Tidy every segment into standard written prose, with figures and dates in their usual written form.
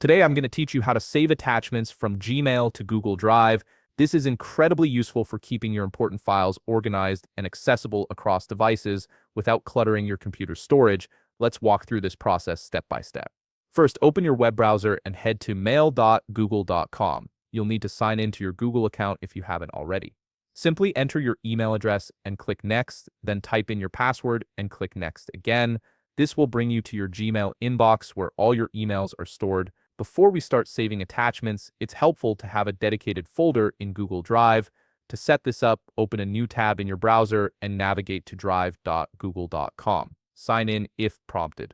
Today, I'm going to teach you how to save attachments from Gmail to Google Drive. This is incredibly useful for keeping your important files organized and accessible across devices without cluttering your computer's storage. Let's walk through this process step by step. First, open your web browser and head to mail.google.com. You'll need to sign into your Google account if you haven't already. Simply enter your email address and click Next, then type in your password and click Next again. This will bring you to your Gmail inbox where all your emails are stored. Before we start saving attachments, it's helpful to have a dedicated folder in Google Drive. To set this up, open a new tab in your browser and navigate to drive.google.com. Sign in if prompted.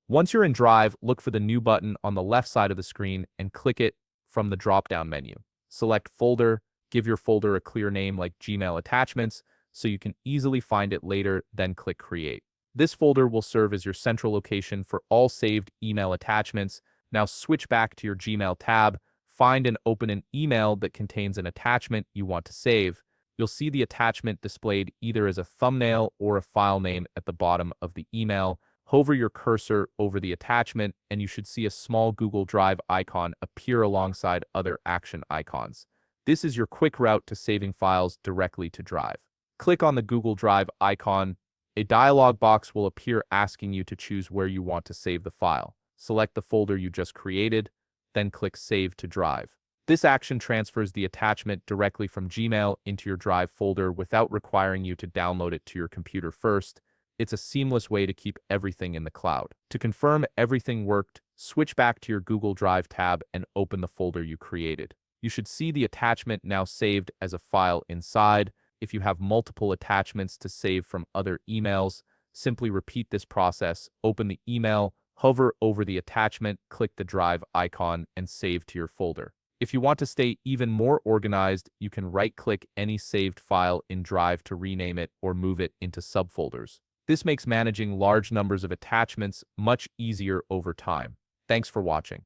Once you're in Drive, look for the New button on the left side of the screen and click it from the drop-down menu. Select Folder, give your folder a clear name like Gmail Attachments so you can easily find it later, then click Create. This folder will serve as your central location for all saved email attachments. Now switch back to your Gmail tab, find and open an email that contains an attachment you want to save. You'll see the attachment displayed either as a thumbnail or a file name at the bottom of the email. Hover your cursor over the attachment and you should see a small Google Drive icon appear alongside other action icons. This is your quick route to saving files directly to Drive. Click on the Google Drive icon. A dialog box will appear asking you to choose where you want to save the file. Select the folder you just created, then click Save to Drive. This action transfers the attachment directly from Gmail into your Drive folder without requiring you to download it to your computer first. It's a seamless way to keep everything in the cloud. To confirm everything worked, switch back to your Google Drive tab and open the folder you created. You should see the attachment now saved as a file inside. If you have multiple attachments to save from other emails, simply repeat this process. Open the email, hover over the attachment, click the Drive icon, and save to your folder. If you want to stay even more organized, you can right-click any saved file in Drive to rename it or move it into subfolders. This makes managing large numbers of attachments much easier over time. Thanks for watching.